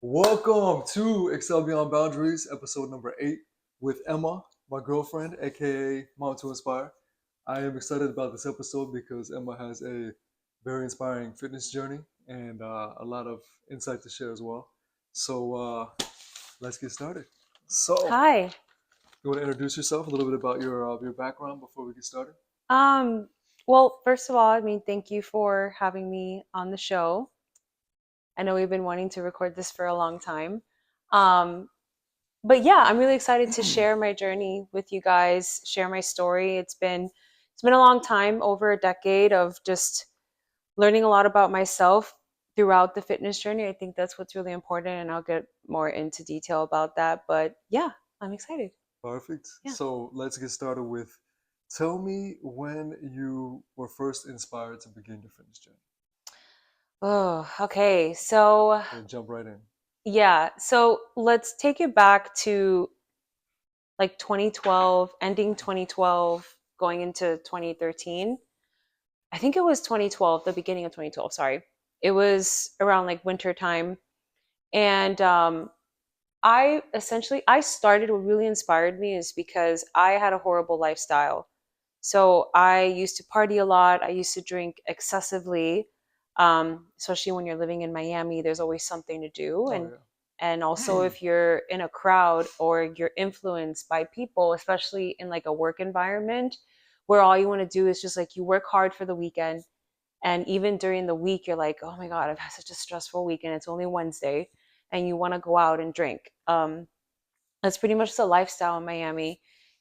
Welcome to Excel Beyond Boundaries, episode number 8, with Emma, my girlfriend, aka Mom to Inspire. I am excited about this episode because Emma has a very inspiring fitness journey and a lot of insight to share as well. So let's get started. So, Hi. you want to introduce yourself, a little bit about your background before we get started? Um, well, first of all, thank you for having me on the show. I know we've been wanting to record this for a long time. Um, but yeah, I'm really excited to share my journey with you guys, share my story. It's been a long time, over a decade of just learning a lot about myself throughout the fitness journey. I think that's what's really important, and I'll get more into detail about that. But yeah, I'm excited. Perfect. Yeah. So let's get started with tell me when you were first inspired to begin your fitness journey. Oh, okay. So We'll jump right in. yeah, so let's take it back to like 2012, ending 2012, going into 2013. I think it was 2012, the beginning of 2012, sorry. It was around like winter time. And I started, what really inspired me is because I had a horrible lifestyle. So I used to party a lot. I used to drink excessively, especially when you're living in Miami. There's always something to do, Oh and yeah. also if you're in a crowd or you're influenced by people, especially in like a work environment, where all you want to do is just like you work hard for the weekend, and even during the week you're like, oh my god, I've had such a stressful week, and it's only Wednesday, and you want to go out and drink. That's pretty much the lifestyle in Miami.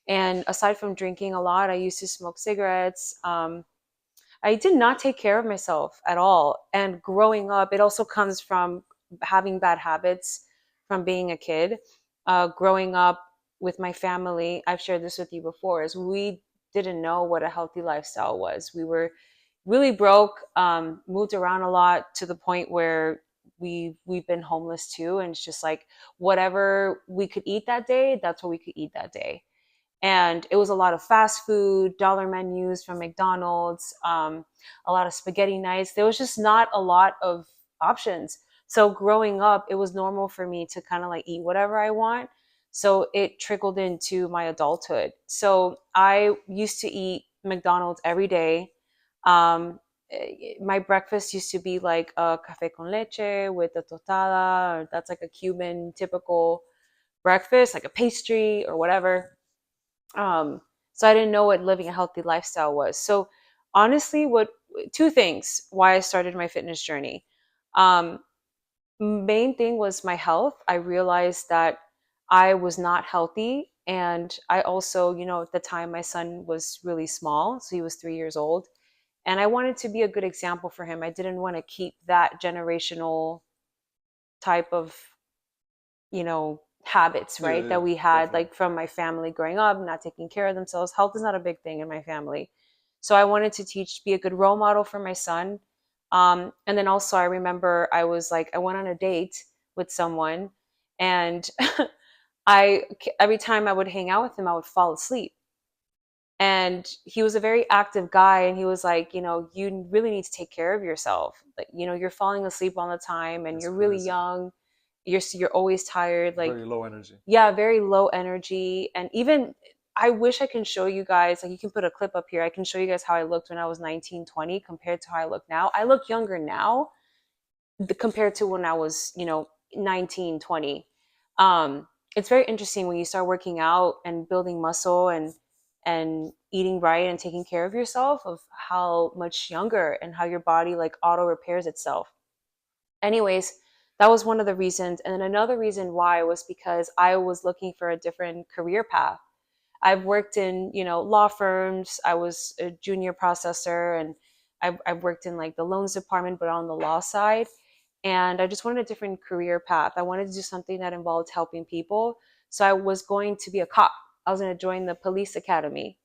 And aside from drinking a lot, I used to smoke cigarettes. I did not take care of myself at all. And growing up, it also comes from having bad habits from being a kid. Growing up with my family, I've shared this with you before, is we didn't know what a healthy lifestyle was. We were really broke, moved around a lot to the point where we've been homeless too. And it's just like whatever we could eat that day, that's what we could eat that day. And it was a lot of fast food, dollar menus from McDonald's, a lot of spaghetti nights. There was just not a lot of options. So growing up, it was normal for me to kind of like eat whatever I want. So it trickled into my adulthood. So I used to eat McDonald's every day. My breakfast used to be like a café con leche with a tostada. That's like a Cuban typical breakfast, like a pastry or whatever. So I didn't know what living a healthy lifestyle was. So honestly, what two things why I started my fitness journey. Um, Main thing was my health. I realized that I was not healthy. And I also, at the time, my son was really small. So he was 3 years old. And I wanted to be a good example for him. I didn't want to keep that generational type of habits, Yeah, right, yeah, that we had definitely. like from my family growing up, not taking care of themselves. Health is not a big thing in my family. So I wanted to be a good role model for my son. And then also I remember I went on a date with someone, and I every time I would hang out with him, I would fall asleep. And he was a very active guy, and he was like, you really need to take care of yourself. Like, you're falling asleep all the time, and That's you're really crazy. young. You're always tired. Like, Very low energy. yeah, very low energy. And even I wish I can show you guys, like, you can put a clip up here. I can show you guys how I looked when I was 19, 20 compared to how I look now. I look younger now compared to when I was, 19, 20. It's very interesting when you start working out and building muscle and eating right and taking care of yourself, of how much younger and how your body like auto repairs itself. Anyways, that was one of the reasons. And then another reason why was because I was looking for a different career path. I've worked in, law firms. I was a junior processor, and I've worked in like the loans department, but on the law side. And I just wanted a different career path. I wanted to do something that involved helping people. So I was going to be a cop. I was going to join the police academy.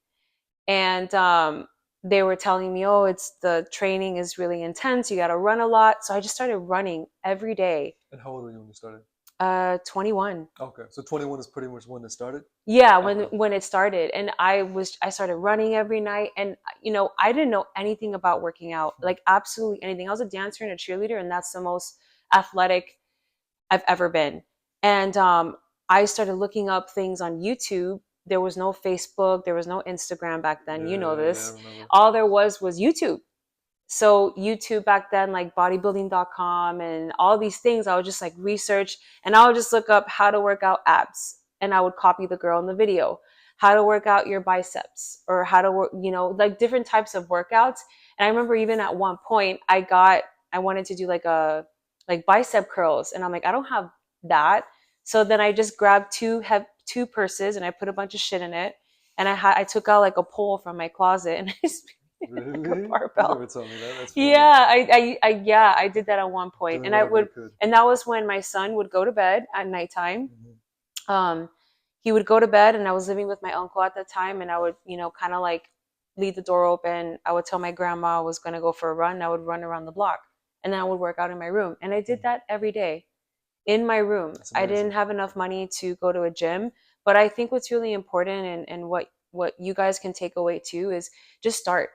And they were telling me, oh, it's the training is really intense. You got to run a lot. So I just started running every day. And how old were you when you started? 21. Okay, so 21 is pretty much when it started. Yeah, Okay. when it started, and I started running every night. And I didn't know anything about working out, like absolutely anything. I was a dancer and a cheerleader, and that's the most athletic I've ever been. And I started looking up things on YouTube. There was no Facebook, there was no Instagram back then. You know Yeah, yeah, I this. remember. All there was YouTube. So YouTube back then, like bodybuilding.com and all these things, I would just like research, and I would just look up how to work out abs, and I would copy the girl in the video, how to work out your biceps, or how to work, like different types of workouts. And I remember even at one point I wanted to do like bicep curls, and I'm like, I don't have that. So then I just grabbed two purses and I put a bunch of shit in it, and I took out like a pole from my closet and I just like a Really? You barbell. never told me that. That's funny. Yeah, yeah, I did that at one point, Doing and I whatever you would, could. and that was when my son would go to bed at nighttime. Hmm. Um, he would go to bed, and I was living with my uncle at the time, and I would, kind of like leave the door open. I would tell my grandma I was going to go for a run. I would run around the block, and then I would work out in my room, and I did that every day in my room. That's I didn't amazing. have enough money to go to a gym, but I think what's really important, and what you guys can take away too, is just start.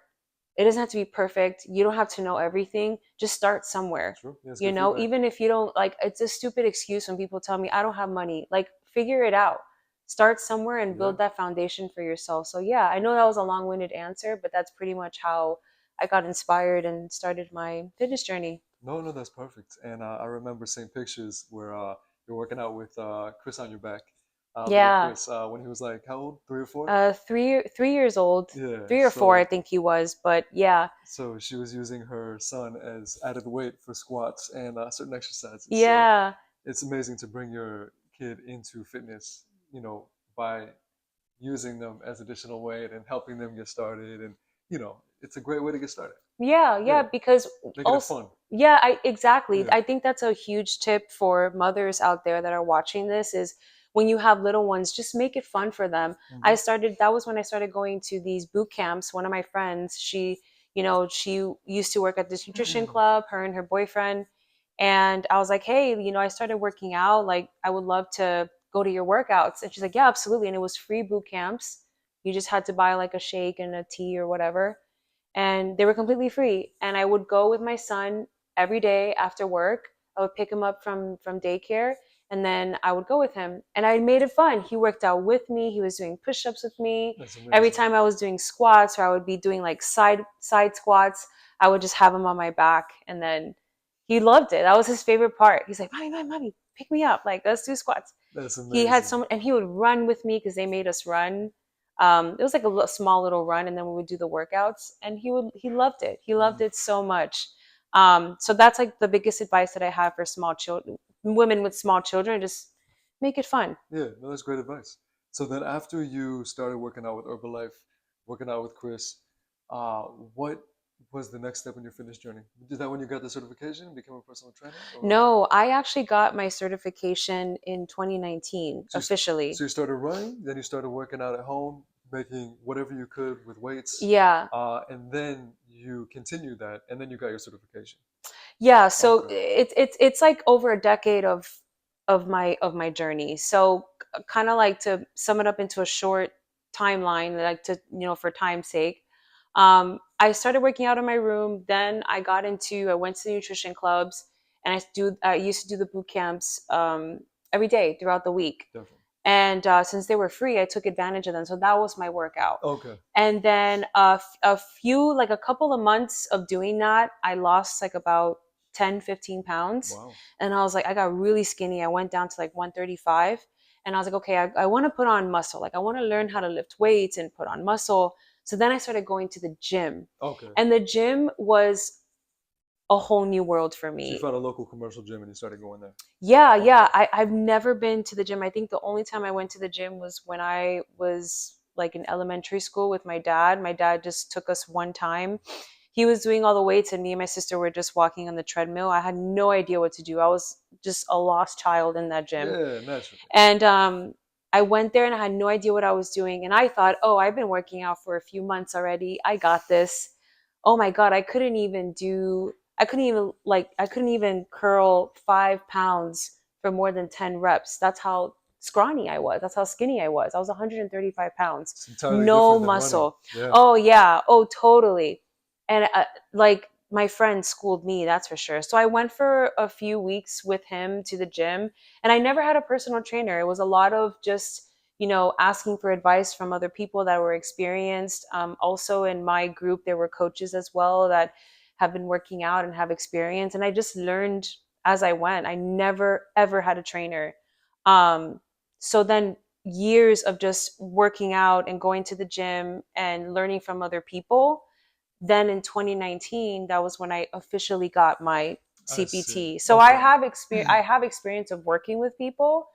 It doesn't have to be perfect. You don't have to know everything. Just start somewhere. True. Yeah, it's good feedback. Even if you don't, like, it's a stupid excuse when people tell me I don't have money. Like, figure it out. Start somewhere and Yeah. build that foundation for yourself. So yeah, I know that was a long-winded answer, but that's pretty much how I got inspired and started my fitness journey. No, no, that's perfect. And I remember seeing pictures where you're working out with Chris on your back. Little Yeah. Chris, when he was like, how old? 3 or 4? 3 years old, Yeah. 3 or 4, I think he was. But yeah, So she was using her son as added weight for squats and certain exercises. So yeah, it's amazing to bring your kid into fitness, by using them as additional weight and helping them get started. And, it's a great way to get started. yeah, Yeah. yeah. Because Making it also, fun. yeah, I exactly. Yeah. I think that's a huge tip for mothers out there that are watching this is when you have little ones, just make it fun for them. Hmm. That was when I started going to these boot camps. One of my friends, she used to work at this nutrition club, her and her boyfriend. And I was like, hey, I started working out. Like, I would love to go to your workouts. And she's like, yeah, absolutely. And it was free boot camps. You just had to buy like a shake and a tea or whatever, and they were completely free. And I would go with my son every day after work. I would pick him up from daycare, and then I would go with him. And I made it fun. He worked out with me. He was doing push-ups with me. That's Every amazing. time I was doing squats, or I would be doing like side squats, I would just have him on my back, and then he loved it. That was his favorite part. He's like, "Mommy, mommy, mommy, pick me up. Like, let's do squats." That's He had amazing. so much, and he would run with me because they made us run. It was like a small little run, and then we would do the workouts, and he loved it. He loved Mhm. it so much. So that's like the biggest advice that I have for small children, women with small children. Just make it fun. Yeah, no, that's great advice. So then after you started working out with Herbalife, working out with Chris, what was the next step in your fitness journey? Is that when you got the certification, became a personal trainer, or No, I actually got my certification in 2019 so officially. so you started running, then you started working out at home, making whatever you could with weights, Yeah, and then you continued that, and then you got your certification. yeah. So Okay. it's like over a decade of my journey. So kind of like to sum it up into a short timeline, like to for time's sake. I started working out in my room. Then I went to the nutrition clubs, and I used to do the boot camps every day throughout the week. Definitely. And since they were free, I took advantage of them. So that was my workout. Okay. And then like a couple of months of doing that, I lost like about 10, 15 pounds. Wow. And I was like, I got really skinny. I went down to like 135. And I was like, okay, I want to put on muscle. Like, I want to learn how to lift weights and put on muscle. So then I started going to the gym. Okay. And the gym was a whole new world for So you me. found a local commercial gym and you started going there. Yeah, Okay. yeah. I've never been to the gym. I think the only time I went to the gym was when I was like in elementary school with my dad. My dad just took us one time. He was doing all the weights, and me and my sister were just walking on the treadmill. I had no idea what to do. I was just a lost child in that gym. Yeah, naturally. And I went there and I had no idea what I was doing. And I thought, oh, I've been working out for a few months already. I got this. Oh my God, I couldn't even curl 5 pounds for more than 10 reps. That's how scrawny I was. That's how skinny I was. I was 135 pounds, It's entirely no different than running. muscle. Yeah. Oh, yeah. Oh, totally. And like, my friend schooled me, that's for sure. So I went for a few weeks with him to the gym, and I never had a personal trainer. It was a lot of just, asking for advice from other people that were experienced. Also, in my group, there were coaches as well that have been working out and have experience. And I just learned as I went. I never, ever had a trainer. Um, so then years of just working out and going to the gym and learning from other people. Then in 2019, that was when I officially got my I see. CPT. So I Okay. have experience. I have experience of working with people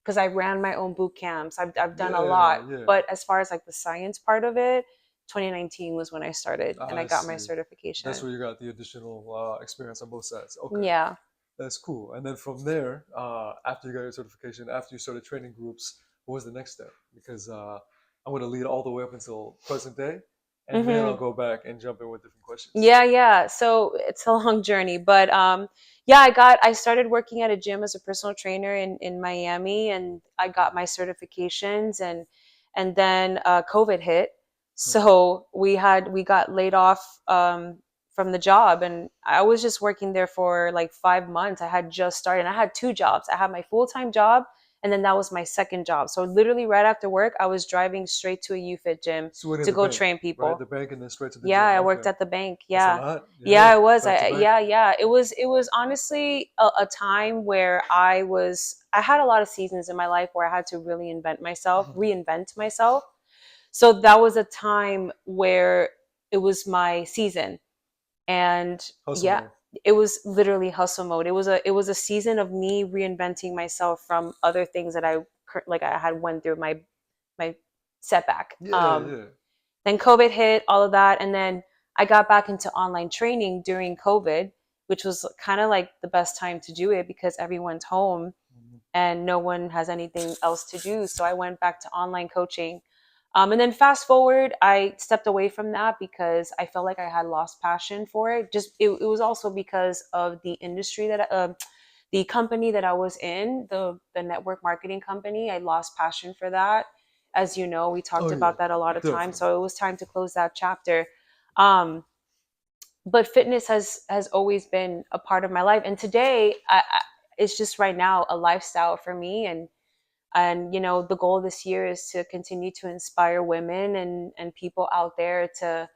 because I ran my own boot camps. I've done a Yeah, lot. yeah. But as far as like the science part of it, 2019 was when I started and I I got my see. That's certification. where you got the additional experience on both sides. Okay. Yeah. That's cool. And then from there, after you got your certification, after you started training groups, what was the next step? Because I'm going to lead all the way up until present day, and then I'll Hmm. go back and jump in with different questions. Yeah, yeah. So it's a long journey, but yeah, I started working at a gym as a personal trainer in Miami, and I got my certifications, and then COVID hit, Hmm. so we got laid off from the job, and I was just working there for like 5 months. I had just started, and I had two jobs. I had my full time job, and then that was my second job. So literally right after work, I was driving straight to a UFit gym So we in to the go bank, train right? people. The bank and then straight to the Yeah, gym. I worked Okay. at the bank. That's a Yeah. lot. Yeah, Yeah. it was. Back to back. Yeah. It was honestly a time where I had a lot of seasons in my life where I had to really reinvent myself. So that was a time where it was my season. And Hustle yeah, mode. it was literally hustle mode. It was a season of me reinventing myself from other things that like I had went through my setback. Yeah, yeah. Then COVID hit, all of that. And then I got back into online training during COVID, which was kind of like the best time to do it because everyone's home Mhm. and no one has anything else to do. So I went back to online coaching. And then fast forward, I stepped away from that because I felt like I had lost passion for it. It was also because of the industry the company that I was in, the network marketing company. I lost passion for that. As you know, we Oh talked yeah, about that a lot of times. definitely. So it was time to close that chapter. Um, but fitness has always been a part of my life, and today it's just right now a lifestyle for me. And the goal this year is to continue to inspire women and people out there to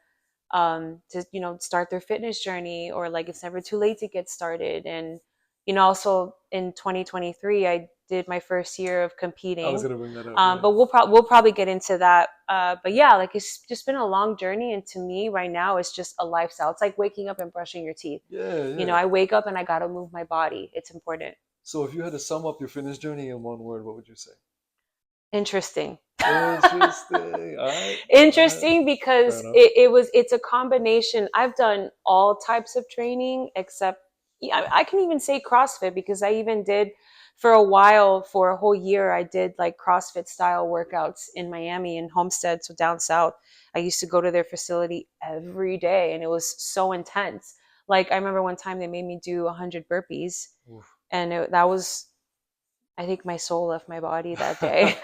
start their fitness journey, or like it's never too late to get started. And also in 2023 I did my first year of I was competing. gonna bring that up. Yeah. But we'll probably get into that. But yeah, like it's just been a long journey, and to me right now it's just a lifestyle. It's like waking up and brushing your teeth. Yeah, yeah. I wake up and I got to move my body. It's important. So if you had to sum up your fitness journey in one word, what would you say? Interesting. Interesting. All right. Interesting Fair because enough. it's a combination. I've done all types of training except, yeah, I can even say CrossFit because I even did for a while, for a whole year I did like CrossFit style workouts in Miami and Homestead, so down south. I used to go to their facility every day and it was so intense. Like I remember one time they made me do 100 burpees, Oof. and that was, I think my soul left my body that day.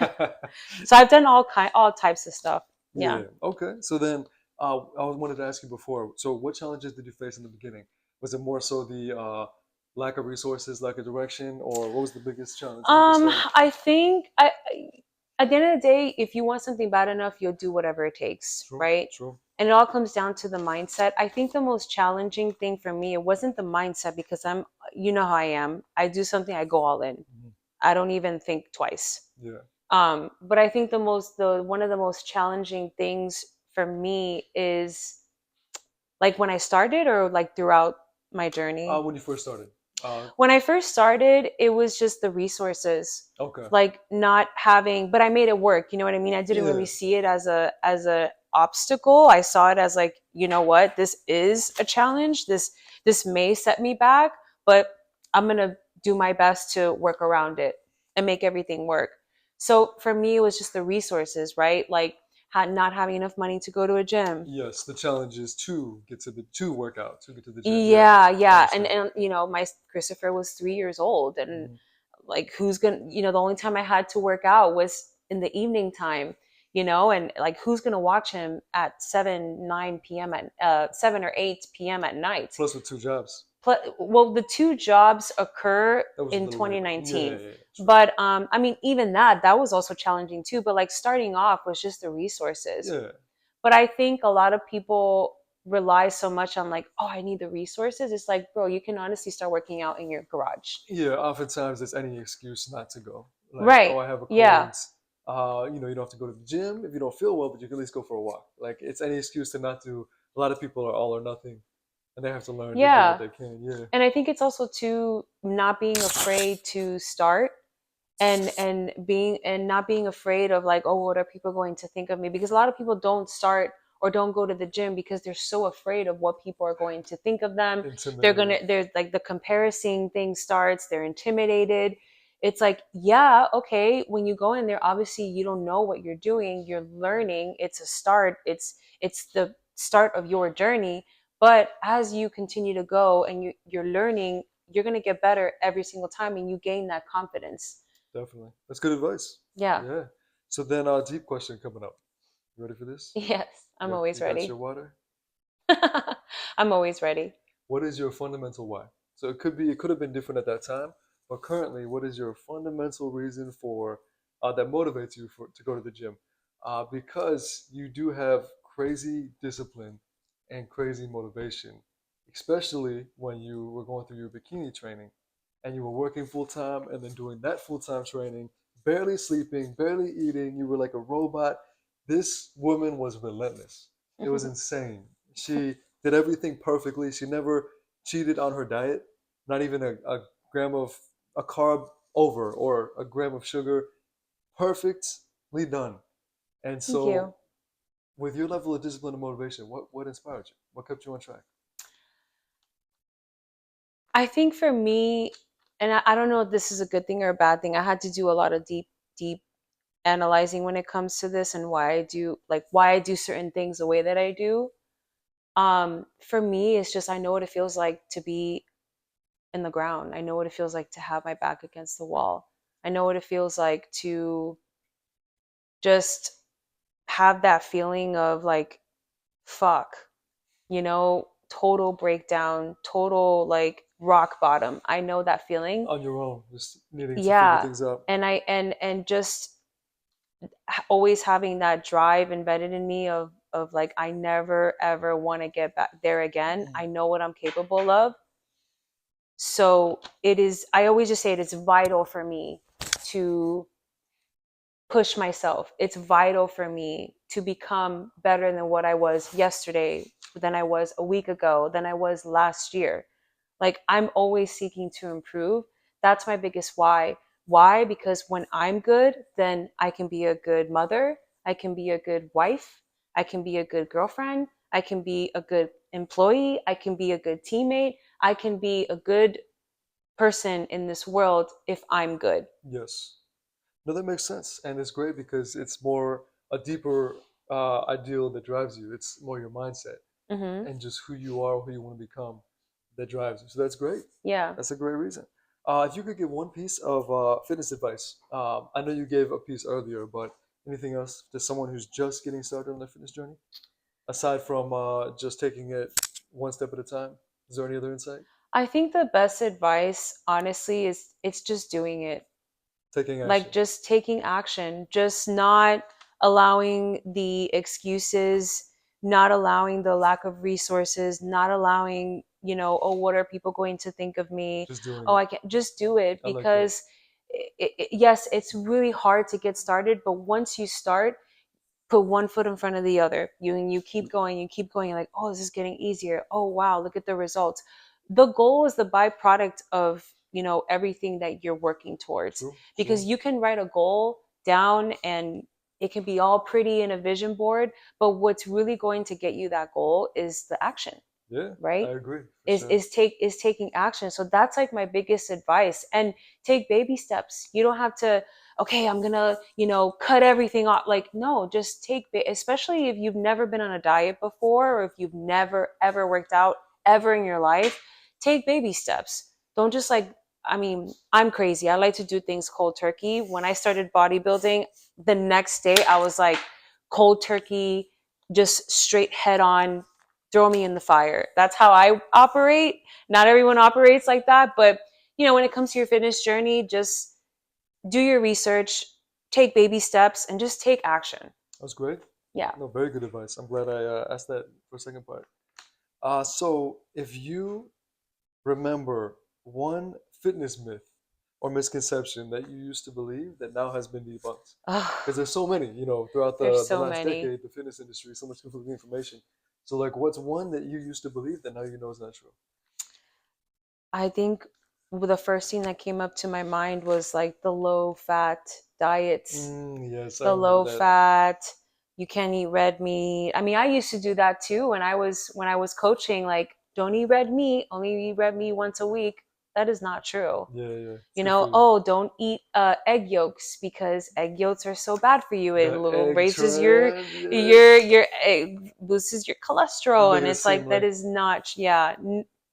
So I've done all types of stuff. Yeah. Yeah. Okay. So then, I wanted to ask you before. So, what challenges did you face in the beginning? Was it more so the lack of resources, lack of direction, or what was the biggest challenge when you first started? I think at the end of the day, if you want something bad enough, you'll do whatever it takes, True. right? True. And it all comes down to the mindset. I think the most challenging thing for me, it wasn't the mindset because you know how I am. I do something, I go all in. Mhm. I don't even think twice. Yeah. But I think the one of the most challenging things for me is like when I started or like throughout my journey. When you first started. When I first started, it was just the resources, Okay. like not having, but I made it work. You know what I mean? I didn't Yeah. really see it as a obstacle. I saw it as like, you know what, this is a challenge. This may set me back, but I'm gonna do my best to work around it and make everything work. So for me, it was just the resources, right? Like not having enough money to go to a gym. Yes. The challenge is to get to work out, to get to the gym. Yeah. Yeah, I yeah. And understand. and my Christopher was 3 years old, and Mhm. like who's gonna, the only time I had to work out was in the evening time. and like who's going to watch him at 7 9 p.m. at 7 or 8 p.m. at night? Plus with two jobs. Well, the two jobs occur That was a in little late. Yeah, yeah, 2019. yeah, true. But I mean, even that was also challenging too. But like starting off was just the resources. Yeah, But I think a lot of people rely so much on like, oh, I need the resources. It's like, bro, you can honestly start working out in your garage. yeah. Oftentimes, there's any excuse not to go. Like, Right. oh, I have a Yeah. cold. You don't have to go to the gym if you don't feel well, but you can at least go for a walk. Like, it's any excuse to not do. A lot of people are all or nothing, and they have to learn to do what Yeah. they can. Yeah, And I think it's also too not being afraid to start and not being afraid of like, oh, what are people going to think of me? Because a lot of people don't start or don't go to the gym because they're so afraid of what people are going to think of them. intimidated. They're like the comparison thing starts, they're intimidated. It's like, yeah, okay, when you go in there, obviously you don't know what you're doing, you're learning, it's a start, it's the start of your journey. But as you continue to go and you're learning, you're going to get better every single time and you gain that confidence. Definitely, that's good advice. Yeah. Yeah. So then, deep question coming up. You ready for this? Yes, I'm You always got your ready. water. I'm always ready. What is your fundamental why? So it could have been different at that time, but currently, what is your fundamental reason for that motivates you for to go to the gym? Because you do have crazy discipline and crazy motivation, especially when you were going through your bikini training and you were working full time and then doing that full time training, barely sleeping, barely eating. You were like a robot. This woman was relentless. It was insane. She did everything perfectly. She never cheated on her diet, not even a gram of a carb over or a gram of sugar. Perfectly done. And Thank you. so, with your level of discipline and motivation, what inspired you? What kept you on track? I think for me, and I don't know if this is a good thing or a bad thing, I had to do a lot of deep analyzing when it comes to this and why I do certain things the way that I do. For me, it's just I know what it feels like to be in the ground. I know what it feels like to have my back against the wall. I know what it feels like to just have that feeling of like, fuck, total breakdown, total like rock bottom. I know that feeling. On your own, just needing to figure Yeah. things out. And just always having that drive embedded in me of like I never ever want to get back there again. I know what I'm capable of. So it is, I always just say it is vital for me to push myself. It's vital for me to become better than what I was yesterday, than I was a week ago, than I was last year. Like I'm always seeking to improve. That's my biggest why. Why? Because when I'm good, then I can be a good mother, I can be a good wife, I can be a good girlfriend, I can be a good employee, I can be a good teammate, I can be a good person in this world if I'm good. Yes. No, that makes sense, and it's great because it's more a deeper ideal that drives you. It's more your mindset Mhm. and just who you are, who you want to become, that drives you. So that's great. Yeah. That's a great reason. If you could give one piece of fitness advice, I know you gave a piece earlier, but anything else to someone who's just getting started on their fitness journey, aside from just taking it one step at a time? Is there any other insight? I think the best advice honestly is it's just doing it. Taking Like action. just taking action, just not allowing the excuses, not allowing the lack of resources, not allowing, oh, what are people going to think of me? Just doing Oh, it. I can't, just do it. I like that. Because yes, it's really hard to get started, but once you start, put one foot in front of the other. You you keep going, you're like, oh, this is getting easier. Oh wow, look at the results. The goal is the byproduct of, everything that you're working towards. True. Because True. you can write a goal down and it can be all pretty in a vision board, but what's really going to get you that goal is the action, Yeah, I right? agree for is sure. is take is taking action. So that's like my biggest advice. And take baby steps. You don't have to, okay, I'm gonna, cut everything off. Like, no, just especially if you've never been on a diet before, or if you've never ever worked out ever in your life, take baby steps. Don't just like, I mean, I'm crazy, I like to do things cold turkey. When I started bodybuilding, the next day I was like, cold turkey, just straight head on, throw me in the fire. That's how I operate. Not everyone operates like that, but when it comes to your fitness journey, just do your research, take baby steps, and just take action. That's great. Yeah. No, very good advice. I'm glad I asked that for a second part. So if you remember one fitness myth or misconception that you used to believe that now has been debunked, because Oh, there's so many, throughout there's the so last many. decade, the fitness industry, so much conflicting information. So, like, what's one that you used to believe that now you know is not true? I think the first thing that came up to my mind was like the low fat diets, Yes, I the remember low that. fat, you can't eat red meat. I mean, I used to do that too when I was coaching, like, don't eat red meat, only eat red meat once a week. That is not true. Yeah, yeah, it's good for you. Oh, don't eat egg yolks because egg yolks are so bad for you. It The egg raises your trend, yeah. your it boosts your You cholesterol, make and it it's seem like that like is not, yeah,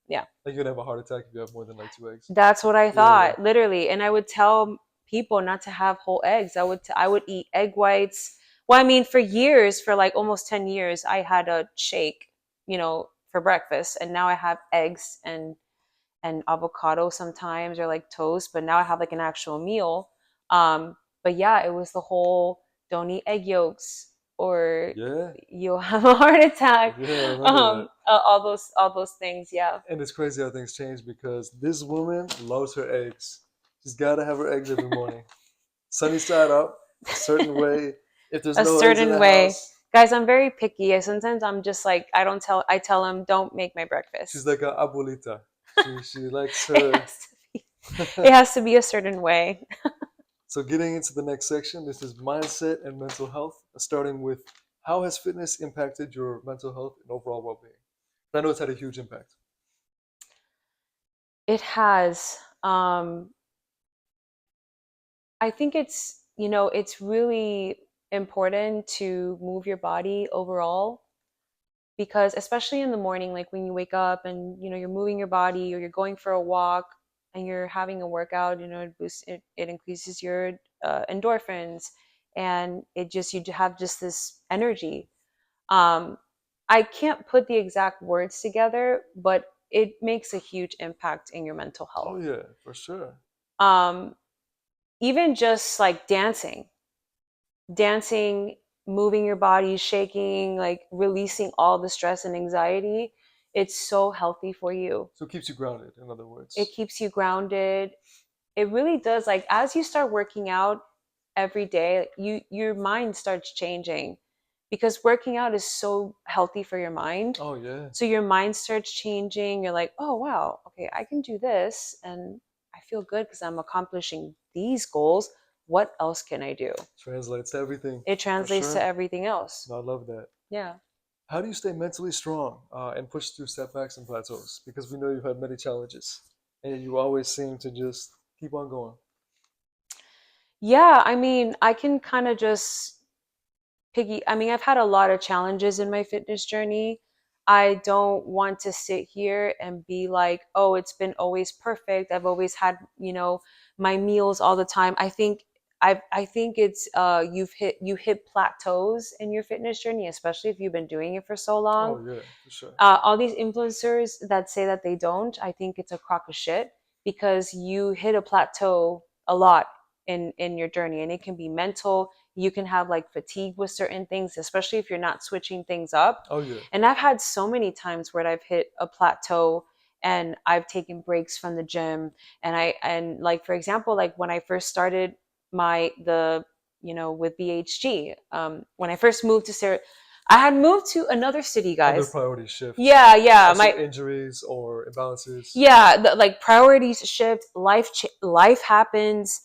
yeah. you're gonna have a heart attack if you have more than like two eggs. That's what I Yeah, yeah. thought, literally. And I would tell people not to have whole eggs. I would eat egg whites. Well, I mean, for years, for like almost 10 years, I had a shake, for breakfast, and now I have eggs and avocado sometimes, or like toast, but now I have like an actual meal. But yeah, it was the whole don't eat egg yolks or Yeah, you'll have a heart attack. yeah, I remember that. All those things, yeah. And it's crazy how things change because this woman loves her eggs. She's got to have her eggs every morning. Sunny side up, a certain way. If there's A no eggs in certain the way. house, Guys, I'm very picky. Sometimes I'm just like, I tell them, don't make my she's breakfast. like a abuelita. She likes It her. has to be, it has to be a certain way. So getting into the next section, this is mindset and mental health, starting with how has fitness impacted your mental health and overall well-being? I know it's had a huge impact. It has. I think it's really important to move your body overall, because especially in the morning, like when you wake up and you're moving your body, or you're going for a walk and you're having a workout, it increases your endorphins, and you have just this energy. um I can't put the exact words together, but it makes a huge impact in your mental Oh health. yeah, for sure. um Even just like dancing, moving your body, shaking, like releasing all the stress and anxiety, it's so healthy for you. So it keeps you grounded, in other It words. keeps you grounded. It really does. Like, as you start working out every day, your mind starts changing, because working out is so healthy for your mind. Oh yeah. So your mind starts changing. You're like, oh wow, okay, I can do this, and I feel good because I'm accomplishing these goals. What else can I do? Translates to everything, It for translates to sure. everything else. No, I love that. Yeah. How do you stay mentally strong and push through setbacks and plateaus? Because we know you've had many challenges, and you always seem to just keep on going. Yeah, I mean, I can kind of just I mean, I've had a lot of challenges in my fitness journey. I don't want to sit here and be like, oh, it's been always perfect. I've always had, my meals all the time. I think it's you hit plateaus in your fitness journey, especially if you've been doing it for so long. Oh yeah, for sure. All these influencers that say that they don't, I think it's a crock of shit, because you hit a plateau a lot in your journey, and it can be mental. You can have like fatigue with certain things, especially if you're not switching things up. Oh yeah. And I've had so many times where I've hit a plateau and I've taken breaks from the gym. And like, for example, like when I first started my the with BHG, when I first moved to Sarah, I had moved to another city, Other guys. priorities shift. Yeah, yeah. Also injuries or imbalances. Yeah, like priorities shift, life happens,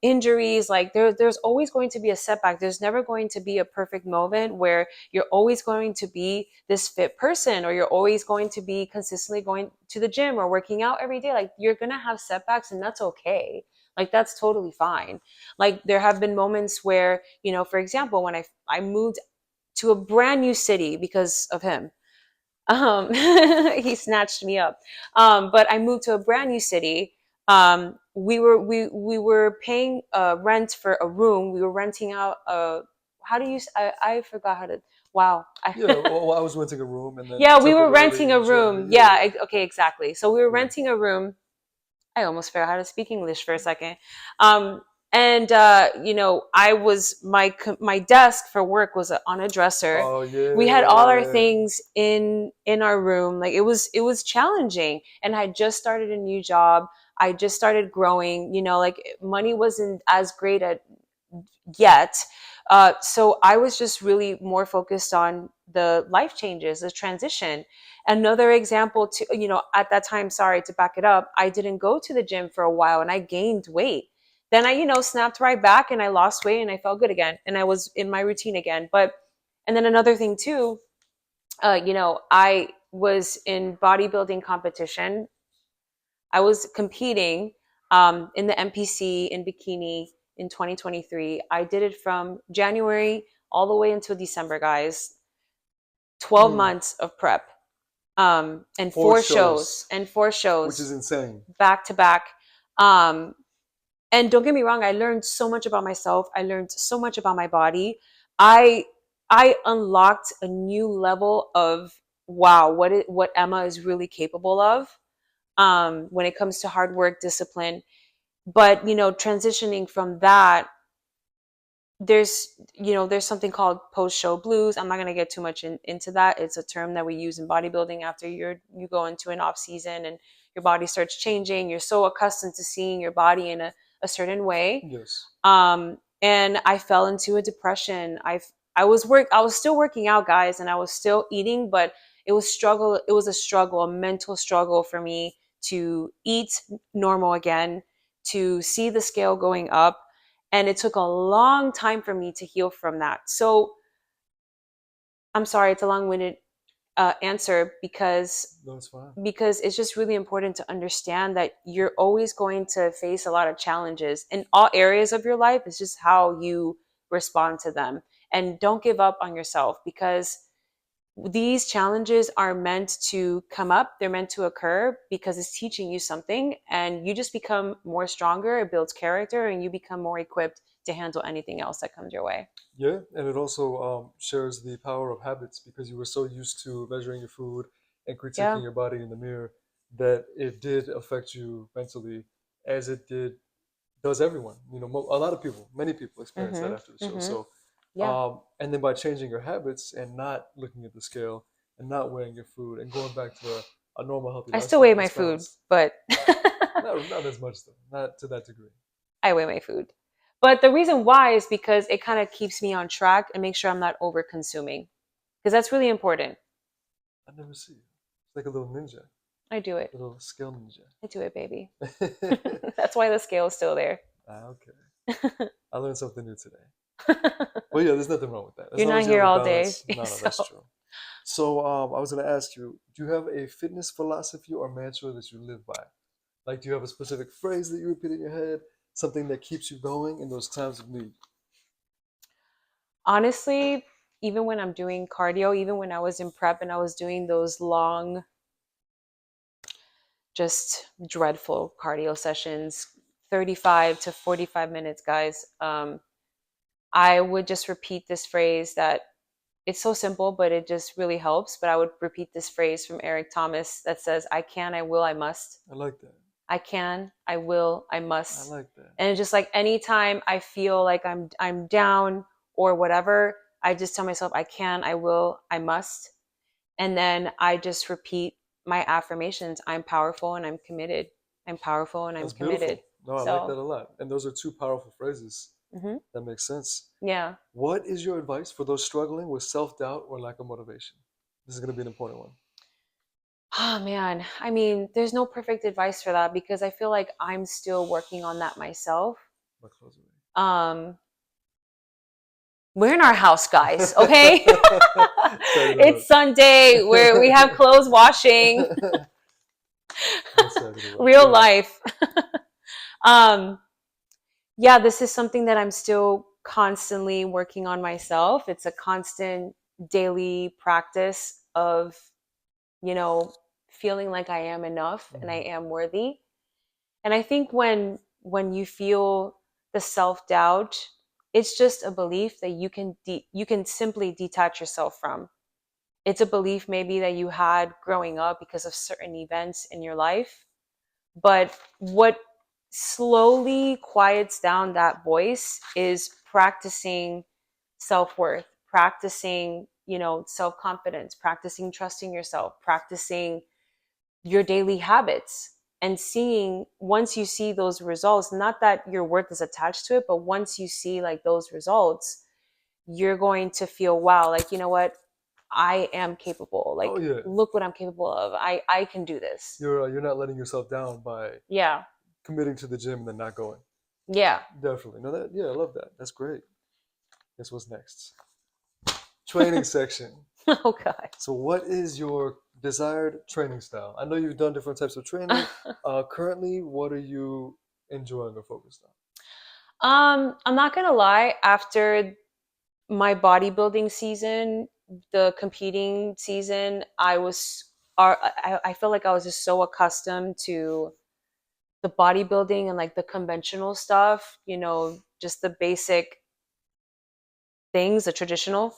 injuries. Like, there's always going to be a setback. There's never going to be a perfect moment where you're always going to be this fit person, or you're always going to be consistently going to the gym or working out every day. Like, you're gonna have setbacks, and that's okay. Like, that's totally fine. Like, there have been moments where, for example, when I moved to a brand new city because of him. He snatched me up. But I moved to a brand new city. We were paying rent for a room. We were renting out a how do you I forgot how to, wow. Yeah, well, I was renting a room and then Yeah, we were renting temporarily a joined room. it. Yeah, Yeah, okay, exactly. So we were yeah. renting a room. I almost forgot how to speak English for a second. And I was my desk for work was on a dresser. Oh We had all our yeah. things in our room. Like it was challenging, and I had just started a new job. I just started growing. Like money wasn't as great at yet. So I was just really more focused on the life changes, the transition. Another example, to at that time, sorry to back it up, I didn't go to the gym for a while and I gained weight. Then I, snapped right back and I lost weight and I felt good again and I was in my routine again. But and then another thing too, I was in bodybuilding competition. I was competing in the MPC in bikini in 2023. I did it from January all the way until December, guys. 12 Mm. months of prep, and Four four which is shows insane. back to back. Um, and don't get me wrong, I learned so much about myself. I learned so much about my body. I I unlocked a new level of, wow, what Emma is really capable of, when it comes to hard work, discipline. But transitioning from that, there's something called post show blues. I'm not going to get too much into that. It's a term that we use in bodybuilding after you go into an off season and your body starts changing. You're so accustomed to seeing your body in a certain way. Yes. And I fell into a depression. I was still working out, guys, and I was still eating, but it was a struggle, a mental struggle for me to eat normal again, to see the scale going up. And it took a long time for me to heal from that. So I'm sorry, it's a long-winded answer, No, it's fine. because it's just really important to understand that you're always going to face a lot of challenges in all areas of your life. It's just how you respond to them. And don't give up on yourself, because these challenges are meant to come up. They're meant to occur because it's teaching you something, and you just become more stronger. It builds character and you become more equipped to handle anything else that comes your way. Yeah, and it also shares the power of habits because you were so used to measuring your food and Yeah. critiquing your body in the mirror that it did affect you mentally, as it does everyone. A lot of people, many people experience that Mm-hmm. after the show. Mm-hmm. So, Yeah. and then by changing your habits and not looking at the scale and not weighing your food and going back to a normal healthy I still weigh lifestyle, my it's food, balanced. but Not as much though, not to that degree. I weigh my food. But the reason why is because it kind of keeps me on track and make sure I'm not over consuming, because that's really important. I never see you. It's like a little ninja, I do it. a little scale ninja. I do it, baby. That's why the scale is still there. Okay. I learned something new today. But yeah, there's nothing wrong with that. As You're long not as you have here a all day. balance. No, no, So that's true. So I was going to ask you, do you have a fitness philosophy or mantra that you live by? Like, do you have a specific phrase that you repeat in your head? Something that keeps you going in those times of need? honestly, even when I'm doing cardio, even when I was in prep and I was doing those long, just dreadful cardio sessions, 35 to 45 minutes, guys, I would just repeat this phrase that, it's so simple, but it just really helps. But I would repeat this phrase from Eric Thomas that says, I can, I will, I must. I like that. I can, I will, I I must. like that. And it's just like anytime I feel like I'm down or whatever, I just tell myself, I can, I will, I must. And then I just repeat my affirmations. I'm powerful and I'm committed. I'm powerful and I'm That's committed. beautiful. No, I like So, that a lot. And those are two powerful phrases. mhm, That makes sense. yeah. What is your advice for those struggling with self doubt or lack of motivation? This is going to be an important one. Oh man, I mean, there's no perfect advice for that because I feel like I'm still working on that myself. My close Um, we're in our house, guys, okay? Say It's Sunday where we have clothes washing, that. That's exactly right. real Yeah. life. um, yeah, this is something that I'm still constantly working on myself. It's a constant daily practice of, you know, feeling like I am enough and I Mhm. am worthy. And I think when you feel the self-doubt, it's just a belief that you can simply detach yourself from. It's a belief maybe that you had growing up because of certain events in your life. But what slowly quiets down that voice is practicing self-worth, practicing, self-confidence, practicing trusting yourself, practicing your daily habits, and seeing, once you see those results, not that your worth is attached to it, but once you see like those results, you're going to feel, wow, like, you know what, I am capable. Oh Like, yeah, look what I'm capable of. I can do this. you're not letting yourself down by Yeah. committing to the gym and then not going. Yeah. Definitely. No, that yeah, I love that. That's great. Guess what's next? Training section. Oh god. So, what is your desired training style? I know you've done different types of training. Currently, what are you enjoying or focused on? I'm not gonna lie, after my bodybuilding season, the competing season, I felt like I was just so accustomed to the bodybuilding and like the conventional stuff, just the basic things, the traditional.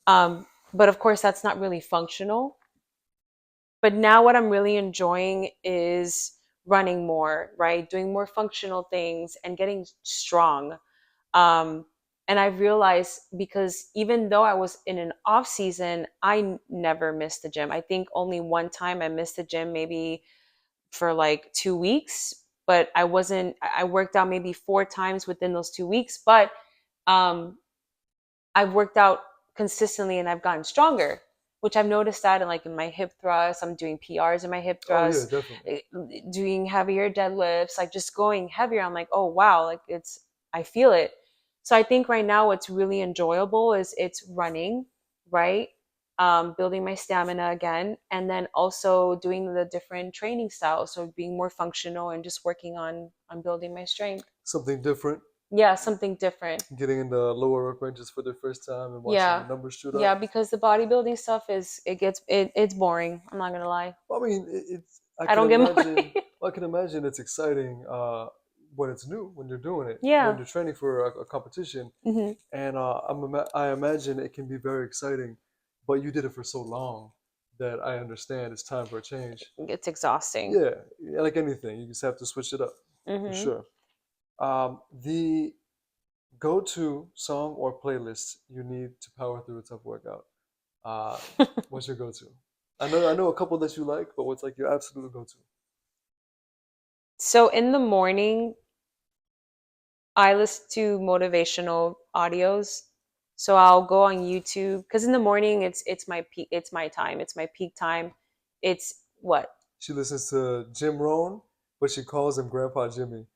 But of course, that's not really functional. But now what I'm really enjoying is running more, right? Doing more functional things and getting strong. Um, and I realized, because even though I was in an off season, never missed the gym. I think only one time I missed the gym, maybe for like 2 weeks, but I worked out maybe 4 times within those 2 weeks, but um, I've worked out consistently and I've gotten stronger, which I've noticed that in my hip thrusts. I'm doing PRs in my hip Oh yeah, thrusts, definitely. eh, doing heavier deadlifts, like just going heavier. I'm like, oh wow, like I feel it. So I think right now what's really enjoyable is it's running, right? Building my stamina again, and then also doing the different training styles. So being more functional and just working on building my strength. Something different. Yeah, something different. Getting in the lower work ranges for the first time and watching the Yeah. numbers shoot up. Yeah, because the bodybuilding stuff it's boring. I'm not gonna lie. Well, I mean, it's. I I can don't get imagine. money. Well, I can imagine it's exciting when it's new, when you're doing it, when Yeah. you're training for a competition, Hmm. and I imagine it can be very exciting. But you did it for so long that I understand it's time for a change. It's exhausting. Yeah, like anything, you just have to switch it up for Hmm. sure. The go-to song or playlist you need to power through a tough workout. Uh, what's your go-to? I know a couple that you like, but what's like your absolute go-to? So in the morning, I listen to motivational audios. So I'll go on YouTube because in the morning it's my peak, it's my time, it's my peak time. It's what? She listens to Jim Rohn, but she calls him Grandpa Jimmy.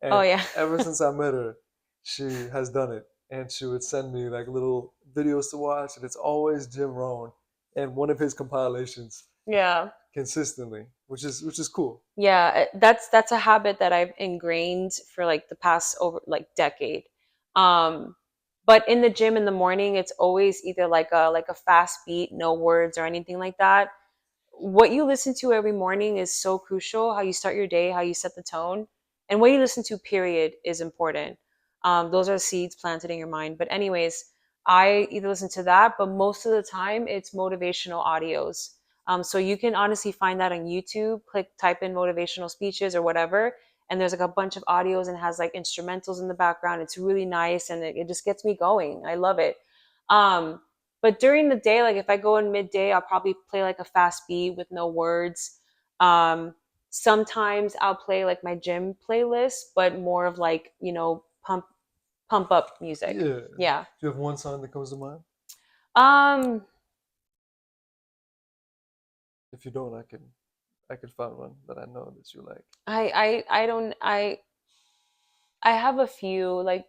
Oh And yeah. ever since I met her, she has done it. And she would send me like little videos to watch, and it's always Jim Rohn and one of his compilations Yeah. consistently, which is cool. Yeah, that's a habit that I've ingrained for like the past over like decade. Um, but in the gym in the morning, it's always either like a fast beat, no words or anything like that. What you listen to every morning is so crucial. How you start your day, how you set the tone, and what you listen to, period, is important. Those are seeds planted in your mind. But anyways, I either listen to that, but most of the time it's motivational audios. So you can honestly find that on YouTube. Type in motivational speeches or whatever, and there's like a bunch of audios and has like instrumentals in the background. It's really nice and it just gets me going. I love it. Um, but during the day, like if I go in midday, I'll probably play like a fast beat with no words. Um, Sometimes I'll play like my gym playlist, but more of like, pump up music. Yeah. Do Yeah. you have one song that comes to mind? Um, If you don't, I could find one that I know that you like. I don't I have a few, like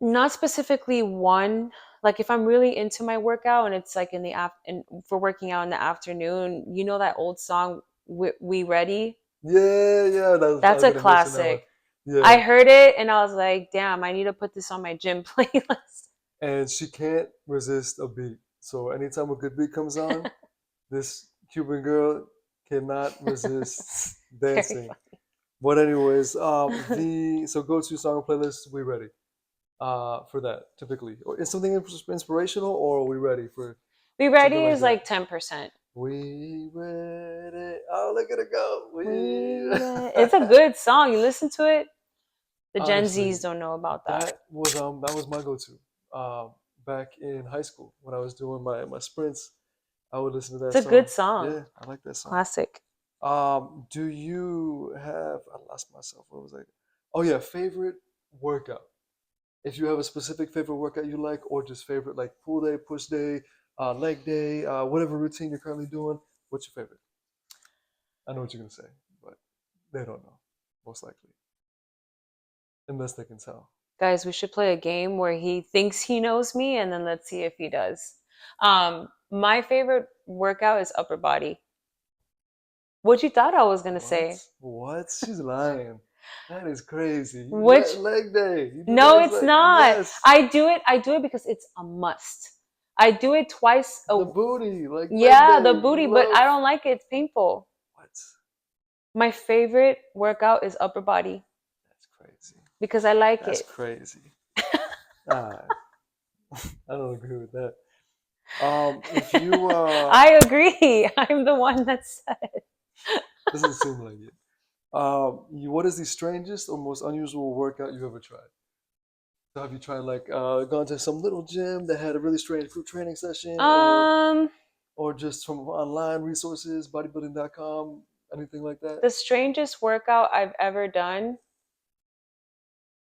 not specifically one. Like if I'm really into my workout and it's like in the and for working out in the afternoon, that old song, We Ready? Yeah, yeah, I That's was a gonna mention that one. classic. I Yeah, heard it and I was like, damn, I need to put this on my gym playlist. and she can't resist a beat. So anytime a good beat comes on, this Cuban girl cannot resist Very dancing. But anyways, the so go to song playlist. We ready? for that typically? Or is something inspirational, or are we ready for Be something ready like is that? like 10%. We ready? Oh, look at it go! It's a good song. You listen to it. The Gen Honestly, Zs don't know about that. that was my go-to. Back in high school when I was doing my sprints, I would listen to that It's a good song. song. Yeah, I like that song. Classic. Do you have? I lost myself. What was I? Oh yeah, favorite workout. If you have a specific favorite workout you like, or just favorite like pull day, push day, leg day, whatever routine you're currently doing, what's your favorite? I know what you're gonna say, but they don't know, most likely, unless they can tell. Guys, we should play a game where he thinks he knows me and then let's see if he does. My favorite workout is upper body. What you thought I was gonna What? say? What? She's lying. That is crazy. Which Leg day. You do no, legs it's like not. yes. I do it because it's a must. I do it twice The a booty, like leg yeah, day. the You booty, but love I don't like it. It's painful. what? My favorite workout is upper body That's crazy. because I like That's it. crazy. Ah, I don't agree with that. If you I agree. I'm the one that said. doesn't seem like it. What is the strangest or most unusual workout you've ever tried? So have you tried like gone to some little gym that had a really strange group training session, Um, or just from online resources, bodybuilding.com, anything like that? the strangest workout I've ever done.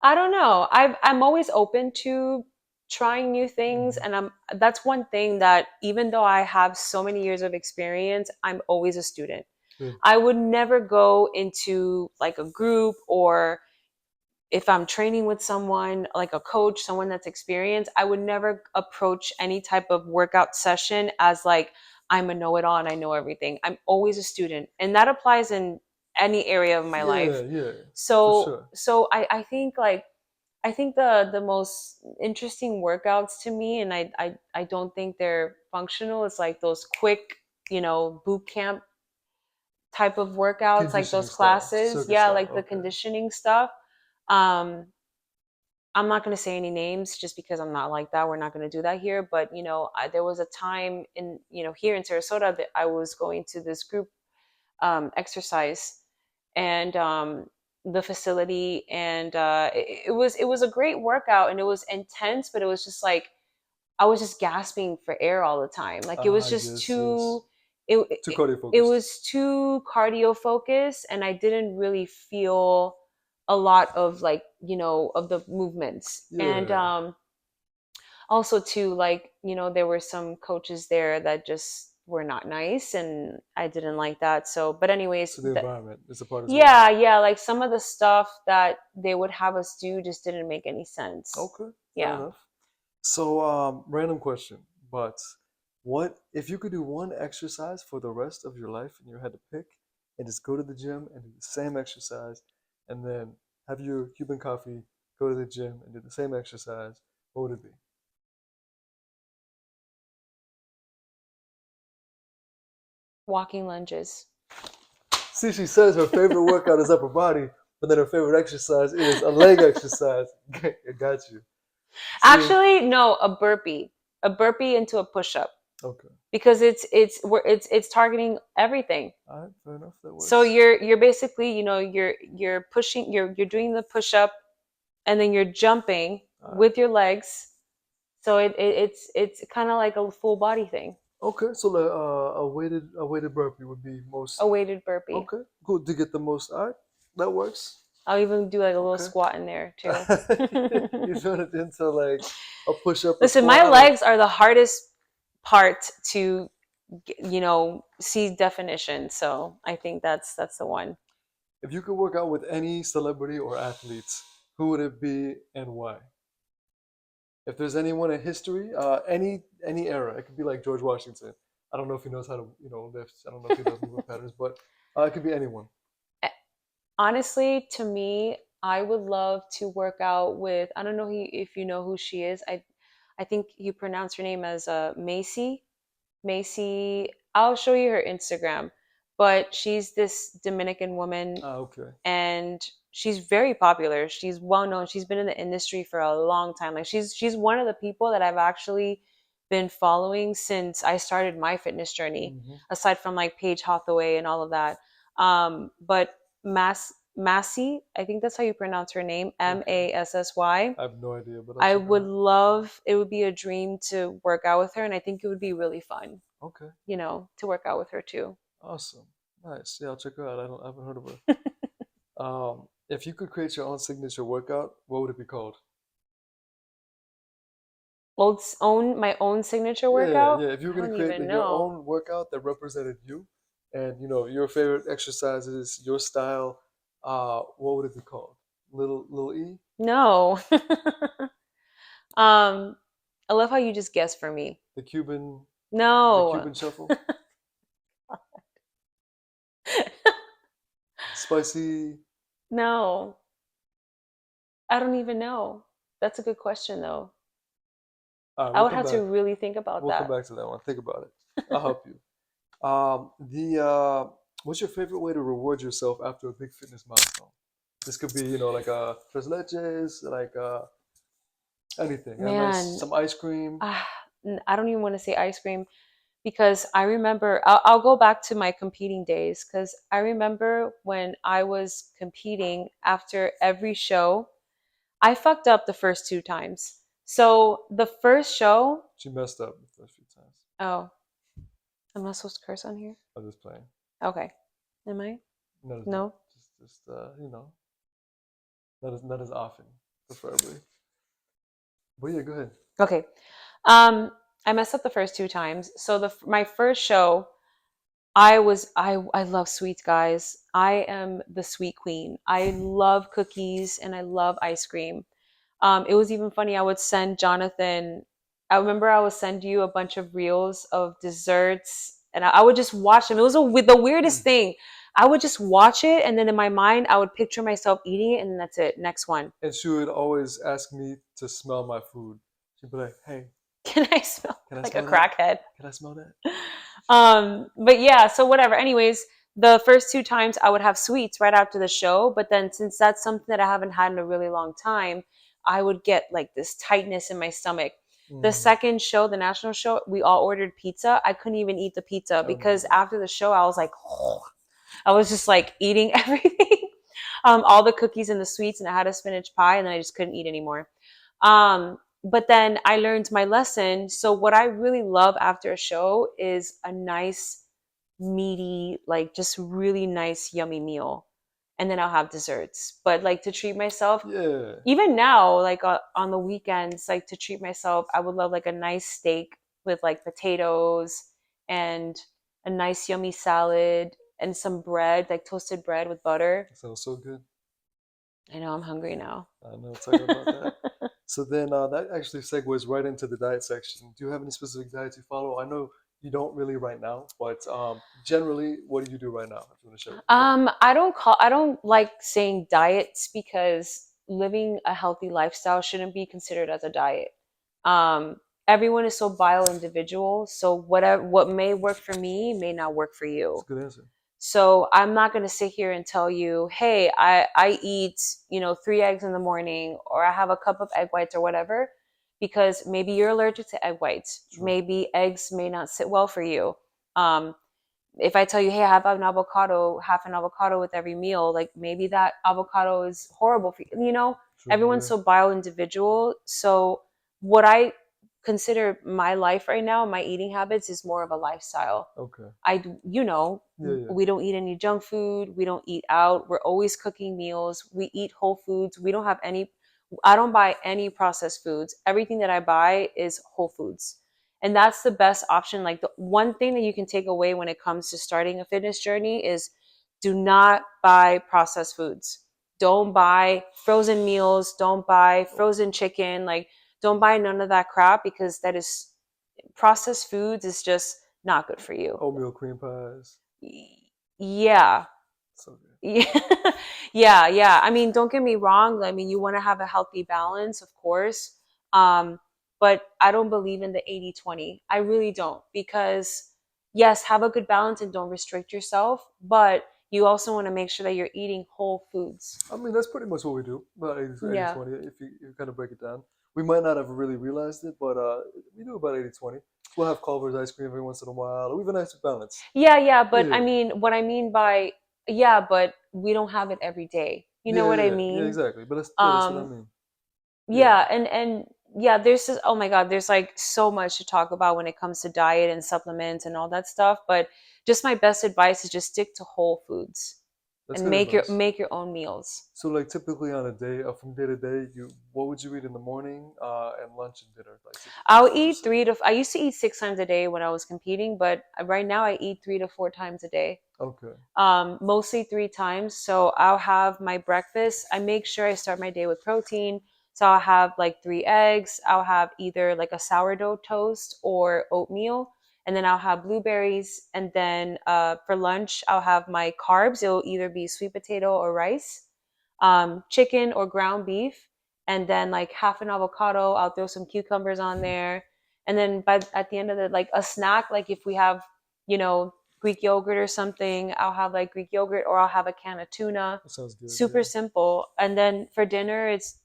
I don't know. I'm always open to trying new things, Hmm. and that's one thing that even though I have so many years of experience, I'm always a student. Yeah. I would never go into like a group, or if I'm training with someone like a coach, someone that's experienced, I would never approach any type of workout session as like I'm a know-it-all and I know everything. I'm always a student, and that applies in any area of my Yeah, life. yeah, for So sure. I think like I think the most interesting workouts to me, and I don't think they're functional. It's like those quick, boot camp type of workouts, like Conditioning those style, classes. circuit Yeah, style. like the Okay. conditioning stuff. Um, I'm not going to say any names just because I'm not like that. We're not going to do that here. But there was a time in here in Sarasota that I was going to this group exercise, and the facility, and it was a great workout, and it was intense, but it was just like I was just gasping for air all the time. Like it was just Yes, yes. it Too it, cardio it focused. was too cardio focused, and I didn't really feel a lot of like of the movements. And Yeah. also too, like there were some coaches there that just were not nice, and I didn't like that. So but anyways, So the environment is a part as well. yeah, like some of the stuff that they would have us do just didn't make any sense. Okay, fair Yeah. enough. So, random question, but what if you could do one exercise for the rest of your life and you had to pick and just go to the gym and do the same exercise and then have your Cuban coffee, go to the gym and do the same exercise, what would it be? Walking lunges. See, she says her favorite workout is upper body, but then her favorite exercise is a leg exercise. I got you. See, Actually, no, a burpee into a push-up, okay, because it's targeting everything. all right, fair enough, that So works. you're basically you're pushing, you're doing the push-up, and then you're jumping All right. with your legs. So it's kind of like a full body thing, Okay, so a weighted burpee would be a most. weighted burpee. Okay, good to get the most. All right, that works. I'll even do like a little Okay. squat in there too. You turn it into like a push up, a Listen, squat. my I like. legs are the hardest part to see definition. So I think that's the one. If you could work out with any celebrity or athletes, who would it be and why? If there's anyone in history, any era, it could be like George Washington. I don't know if he knows how to lift. I don't know if he knows movement patterns, but it could be anyone. Honestly, to me, I would love to work out with. I don't know if you know who she is. I think you pronounce her name as Macy. Macy. I'll show you her Instagram, but she's this Dominican woman, Ah, okay. and she's very popular. She's well known. She's been in the industry for a long time. Like she's one of the people that I've actually been following since I started my fitness journey, Hmm. aside from like Paige Hathaway and all of that. But Massey, I think that's how you pronounce her name, Okay. Massy. I have no idea, but I'll I check her would out. love, it would be a dream to work out with her, and I think it would be really fun, Okay. to work out with her too. Awesome. Nice. Yeah, I'll check her out. I haven't heard of her. If you could create your own signature workout, what would it be called? My own signature Yeah, workout? yeah. If you were I gonna don't create even your know. own workout that represented you, and your favorite exercises, your style, what would it be called? Little E, No. um, I love how you just guessed for me. the Cuban, the No. Cuban shuffle, spicy. No. I don't even know. That's a good question though. All right, I we'll would come have to back. really think about We'll come that. back to that one. Think about it. I'll help you. The What's your favorite way to reward yourself after a big fitness milestone? This could be, like a tres leches, like anything. A nice Man, some ice cream. ah, I don't even want to say ice cream because I remember, I'll go back to my competing days because I remember when I was competing after every show, I fucked up the first two times. So the first show, She messed up the first few times. oh, I'm not supposed to curse on here? I'm just playing. Okay. Am I? Not as much. No? Just not as often, preferably. But yeah, go ahead. Okay. Um, I messed up the first two times. So my first show, I love sweets, guys. I am the sweet queen. I love cookies and I love ice cream. It was even funny. I would send Jonathan. I remember I would send you a bunch of reels of desserts, and I would just watch them. It was the weirdest thing. I would just watch it, and then in my mind, I would picture myself eating it, and then that's it. Next one. And she would always ask me to smell my food. She'd be like, "Hey, Can I smell can I like a smell that? crackhead? Can I smell that?" But yeah, so whatever. Anyways, the first two times I would have sweets right after the show, but then since that's something that I haven't had in a really long time, I would get like this tightness in my stomach. The Mm, second show, the national show, we all ordered pizza. I couldn't even eat the pizza I because remember. after the show, I was like, I was just like eating everything, all the cookies and the sweets, and I had a spinach pie, and then I just couldn't eat anymore. But then I learned my lesson. So what I really love after a show is a nice, meaty, like just really nice, yummy meal. And then I'll have desserts. But like to treat myself, Yeah. even now, like on the weekends, like to treat myself, I would love like a nice steak with like potatoes and a nice, yummy salad and some bread, like toasted bread with butter. That sounds so good. I know I'm hungry now. I know, talking about that. So then that actually segues right into the diet section. Do you have any specific diets you follow? I know you don't really right now, but generally, what do you do right now? If you want to share with people. I don't like saying diets because living a healthy lifestyle shouldn't be considered as a diet. Um, Everyone is so bio individual, so what may work for me may not work for It's you. a good answer. So I'm not going to sit here and tell you, hey, I eat, 3 eggs in the morning or I have a cup of egg whites or whatever, because maybe you're allergic to egg whites. True. Maybe eggs may not sit well for you. Um, if I tell you, hey, I have an avocado, half an avocado with every meal, like maybe that avocado is horrible for you. True. Everyone's Yeah. so bio individual. So what I consider my life right now, my eating habits is more of a lifestyle. Okay. Yeah. Yeah. We don't eat any junk food. We don't eat out. We're always cooking meals. We eat whole foods. I don't buy any processed foods. Everything that I buy is whole foods. And that's the best option. Like the one thing that you can take away when it comes to starting a fitness journey is do not buy processed foods. Don't buy frozen meals. Don't buy frozen chicken. Like, don't buy none of that crap because that is processed foods is just not good for you. Oatmeal cream pies. Yeah. So good. Yeah. Yeah. I mean, don't get me wrong. I mean, you want to have a healthy balance, of course. Um, but I don't believe in the 80-20. I really don't because yes, have a good balance and don't restrict yourself, but you also want to make sure that you're eating whole foods. I mean, that's pretty much what we do. About 80, Yeah. 20, if you kind of break it down. We might not have really realized it, but we do about 80-20. We'll have Culver's ice cream every once in a while, or even nice balance. Yeah, yeah, but Yeah, I mean, what I mean by, yeah, but we don't have it every day. You know yeah, what I yeah, yeah, mean? exactly. But that's what I Um, mean. Yeah, yeah, and yeah, there's just, oh my God, there's like so much to talk about when it comes to diet and supplements and all that stuff. But just my best advice is just stick to whole foods that's and good advice. make your own meals. So, like typically on a day, from day to day, you what would you eat in the morning, and lunch and dinner? Like typically, I'll what would you eat say? I used to eat 6 times a day when I was competing, but right now I eat 3 to 4 times a day. Okay, Mostly 3 times. So I'll have my breakfast. I make sure I start my day with protein. So I'll have like 3 eggs. I'll have either like a sourdough toast or oatmeal. And then I'll have blueberries. And then for lunch, I'll have my carbs. It'll either be sweet potato or rice, chicken or ground beef. And then like half an avocado. I'll throw some cucumbers on there. And then at the end of the, like a snack, like if we have, you know, Greek yogurt or something. I'll have like Greek yogurt or I'll have a can of tuna. that sounds good. Super Yeah. simple. And then for dinner, it's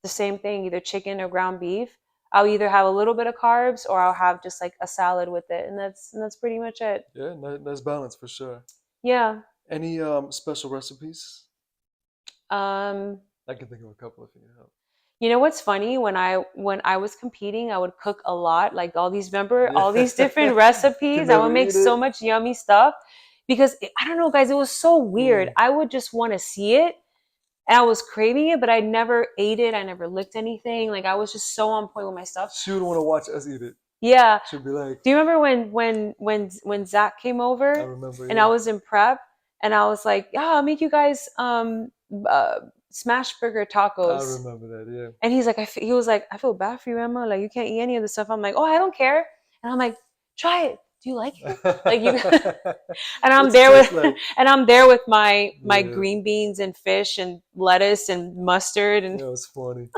the same thing, either chicken or ground beef. I'll either have a little bit of carbs or I'll have just like a salad with it. And that's pretty much it. Yeah, nice balance for sure. Yeah. Any special recipes? Um, I can think of a couple if you need help. you know what's funny? When I was competing, I would cook a lot, like all these, remember all these Yeah, different can recipes. I would never make eat so it. much yummy stuff because I don't know, guys, it was so weird. Mm. I would just want to see it and I was craving it, but I never ate it. I never licked anything. Like I was just so on point with my stuff. She would want to watch us eat it. Yeah. She'd be like, Do you remember when Zach came I over remember, and I yeah. was in prep and I was like, yeah, I'll make you guys smash burger I tacos. remember that, yeah. And he's like, he was like, I feel bad for you, Emma. Like you can't eat any of this stuff. I'm like, oh, I don't care. And I'm like, try it. Do you like it? Like you and I'm What's it there with taste like? and I'm there with my Yeah, green beans and fish and lettuce and mustard and yeah, it was funny.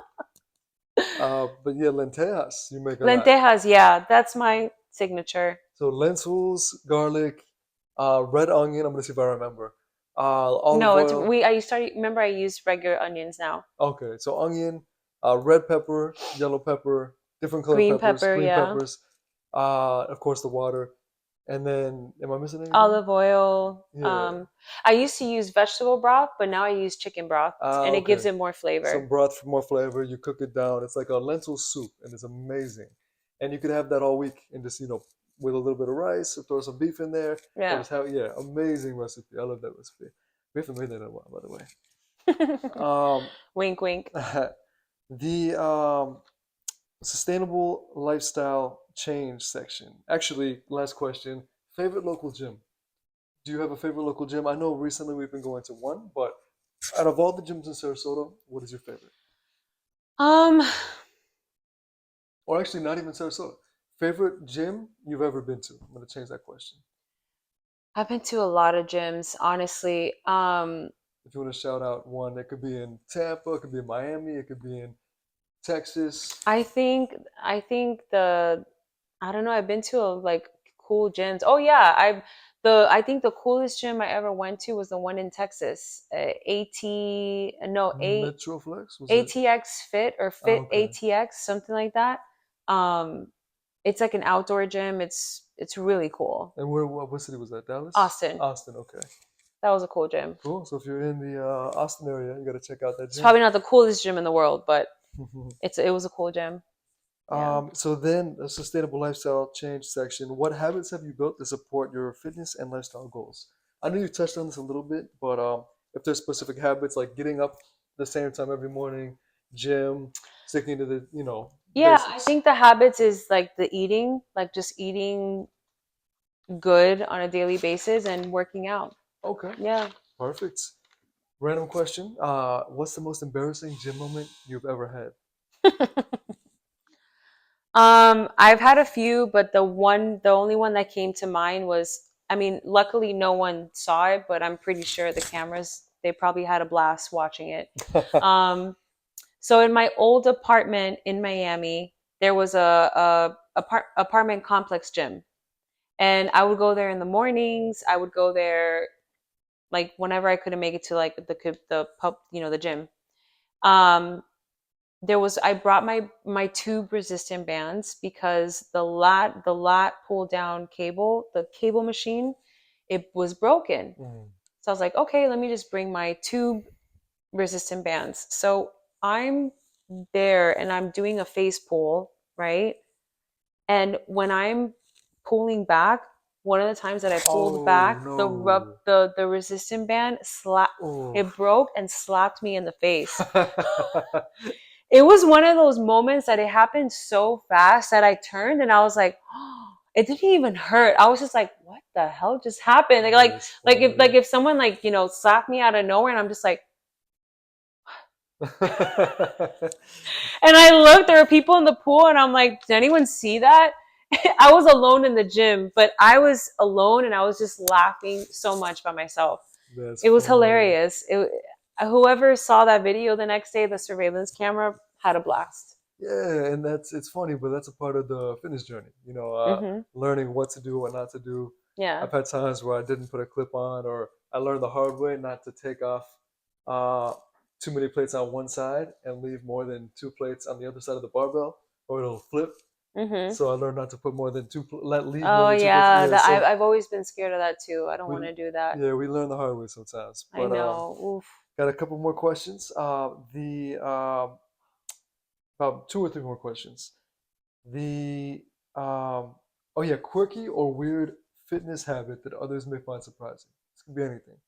But yeah, lentejas, you make a lot. lentejas. Yeah, that's my signature. So lentils, garlic, red onion. I'm gonna see if I remember. Olive No, it's oil. we. I started. Remember, I use regular onions now. Okay, so onion, red pepper, yellow pepper, different colored Green peppers, pepper, green yeah. peppers. Of course, the water, and then am I missing anything? Olive oil. Yeah. I used to use vegetable broth, but now I use chicken broth, and it gives Okay. it more Some flavor. broth for more flavor. You cook it down. It's like a lentil soup, and it's amazing. And you could have that all week, and just with a little bit of rice, or throw some beef in there, or Yeah. just have amazing recipe. I love that recipe. We haven't made that in a while, by the way. Um, Wink, wink. the sustainable lifestyle change section. Actually, last question. Favorite local gym? Do you have a favorite local gym? I know recently we've been going to one, but out of all the gyms in Sarasota, what is your favorite? Um, Or actually, not even Sarasota. Favorite gym you've ever been to? I'm going to change that question. I've been to a lot of gyms, honestly. If you want to shout out one, it could be in Tampa, it could be in Miami, it could be in Texas. I think I think the I don't know. I've been to like cool gyms. Oh yeah, I think the coolest gym I ever went to was the one in Texas. AT no A Metroflex? Was it? ATX Fit or Oh, Fit okay. ATX, something like that. Um, it's like an outdoor gym. It's really cool. And what city was that? Dallas? Austin. Austin, okay. That was a cool gym. Cool. So if you're in the Austin area, you got to check out that It's gym. probably not the coolest gym in the world, but it was a cool gym. Yeah. So then, the sustainable lifestyle change section. What habits have you built to support your fitness and lifestyle goals? I know you touched on this a little bit, but if there's specific habits like getting up the same time every morning, gym, sticking to the Yeah, I basics. think the habits is like the eating, like just eating good on a daily basis and working out. Okay, Yeah. perfect. Random question. What's the most embarrassing gym moment you've ever had? I've had a few, but the only one that came to mind was, I mean, luckily no one saw it, but I'm pretty sure the cameras, they probably had a blast watching it. Um, so in my old apartment in Miami, there was a apartment complex gym, and I would go there in the mornings. I would go there like whenever I couldn't make it to like the pub, the gym. Um, there was I brought my tube resistant bands because the lat pull down cable, the cable machine, it was broken. Mm. So I was like, okay, let me just bring my tube resistant bands. So I'm there and I'm doing a face pull, right? And when I'm pulling back, one of the times that I pulled Oh back, no. the resistant band Oh. it broke and slapped me in the face. It was one of those moments that it happened so fast that I turned and I was like, oh, it didn't even hurt. I was just like, what the hell just happened? Like like That's like if funny. someone like, slapped me out of nowhere and I'm just like, and I looked, there were people in the pool and I'm like, did anyone see that? I was alone in the gym, but I was alone and I was just laughing so much by myself. That's It was funny. hilarious. Whoever saw that video the next day, the surveillance camera, had a blast. Yeah, and it's funny, but that's a part of the fitness journey. Hmm. Learning what to do, what not to do. Yeah. I've had times where I didn't put a clip on, or I learned the hard way not to take off uh, too many plates on one side and leave more than two plates on the other side of the barbell, or it'll flip. Hmm. So I learned not to put more than let leave more Oh than two plates. yeah, Yeah, so I've always been scared of that too. I don't we want to do that. yeah we learn the hard way sometimes. I But know. Oof. got a couple more questions. The About two or three more questions. The Oh yeah, quirky or weird fitness habit that others may find surprising. This could be anything.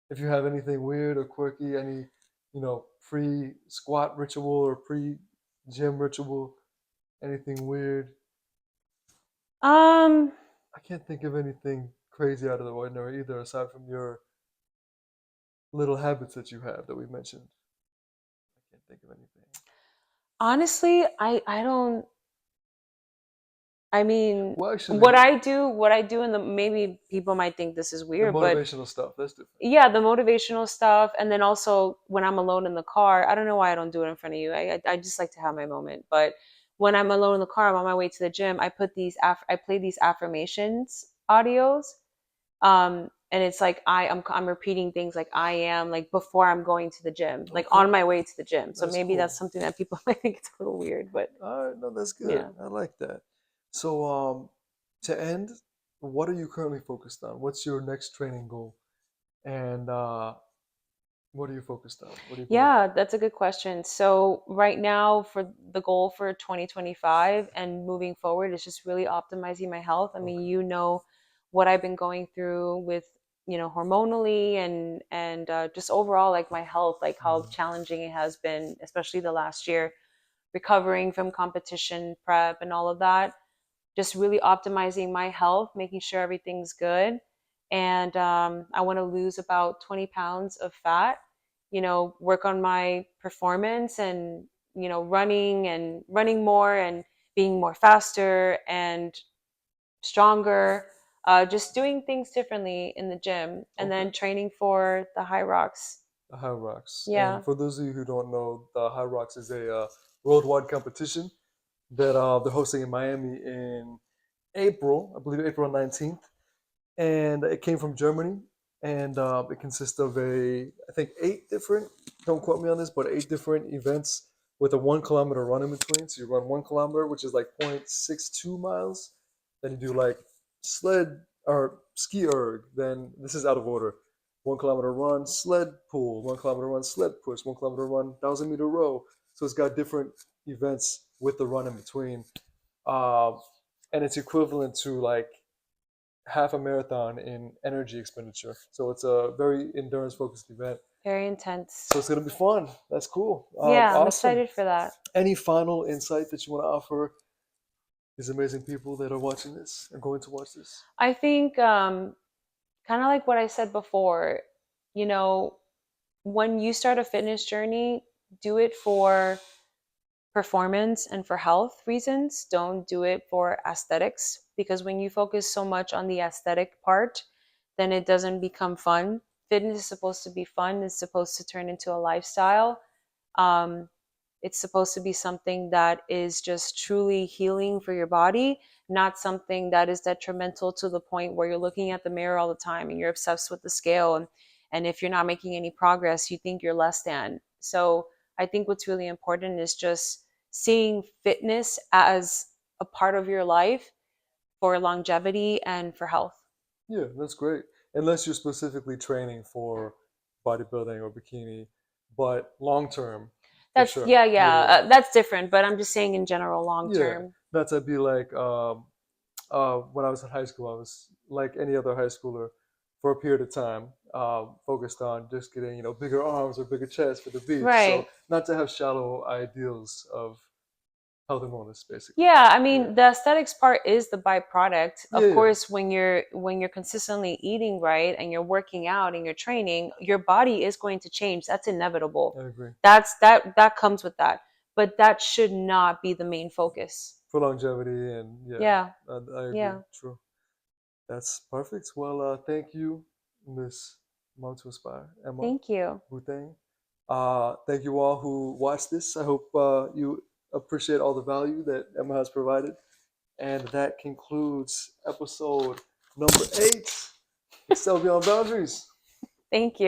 If you have anything weird or quirky, any pre squat ritual or pre gym ritual, anything weird. Um, I can't think of anything crazy out of the ordinary either, aside from your little habits that you have that we mentioned. I can't think of anything. Honestly, I don't. I mean, Well, actually, what I do, and maybe people might think this is the weird, but motivational stuff, that's different. yeah, the motivational stuff, and then also when I'm alone in the car, I don't know why I don't do it in front of you. I just like to have my moment. But when I'm alone in the car, I'm on my way to the gym. I play these affirmations audios, and it's like I'm repeating things like I am, like before I'm going to the gym, like Okay, on my way to the gym. So that's maybe that's cool. something that people might think it's a little weird, but All right, no, that's good. yeah. I like that. So, to end, what are you currently focused on? What's your next training goal? And what are you focused on? What are you going Yeah, after? that's a good question. So right now for the goal for 2025 and moving forward is just really optimizing my health. I mean, Okay. what I've been going through with, hormonally and just overall like my health, like how Mhm. challenging it has been, especially the last year, recovering from competition prep and all of that. Just really optimizing my health, making sure everything's good. And I want to lose about 20 pounds of fat, work on my performance and, running more and being more faster and stronger, just doing things differently in the gym and Okay. then training for the high rocks. The High Rocks. And Yeah. for those of you who don't know, the High Rocks is a worldwide competition that they're hosting in Miami in April, I believe April 19th. And it came from Germany, and it consists of I think 8 different. Don't quote me on this, but 8 different events with a 1 kilometer run in between. So you run 1 kilometer, which is like 0.62 miles. Then you do like sled or ski erg. Then this is out of order. 1 kilometer run, sled pull. 1 kilometer run, sled push. 1 kilometer run, 1,000 meter row. So it's got different events with the run in between, uh, and it's equivalent to like half a marathon in energy expenditure. So it's a very endurance focused event. Very intense. So it's going to be fun. That's cool. Yeah, I'm Awesome. excited for that. Any final insight that you want to offer these amazing people that are watching this and going to watch this? I think kind of like what I said before, you know, when you start a fitness journey, do it for performance and for health reasons. Don't do it for aesthetics because when you focus so much on the aesthetic part, then it doesn't become fun. Fitness is supposed to be fun, it's supposed to turn into a lifestyle. Um, it's supposed to be something that is just truly healing for your body, not something that is detrimental to the point where you're looking at the mirror all the time and you're obsessed with the scale And if you're not making any progress, you think you're less than. So I think what's really important is just seeing fitness as a part of your life for longevity and for health. Yeah, that's great. Unless you're specifically training for bodybuilding or bikini, but long term, for That's sure. yeah, Yeah, yeah. yeah, That's different, but I'm just saying in general, long yeah. term. That's I'd be like when I was in high school, I was like any other high schooler for a period of time, focused on just getting bigger arms or bigger chest for the beach. So Right. not to have shallow ideals of health and wellness, basically. Yeah, I Yeah, mean the aesthetics part is the byproduct. yeah, Of yeah. course, when you're consistently eating right and you're working out and you're training, your body is going to change. That's inevitable. I agree. That comes with that. But that should not be the main focus. For longevity and yeah, Yeah. I agree. Yeah. True. That's perfect. Well, thank you, Miss Mom to Inspire, Emma Thank you. Bouthang. Thank you all who watched this. I hope you appreciate all the value that Emma has provided. And that concludes episode number 8, Excel Beyond Boundaries. Thank you.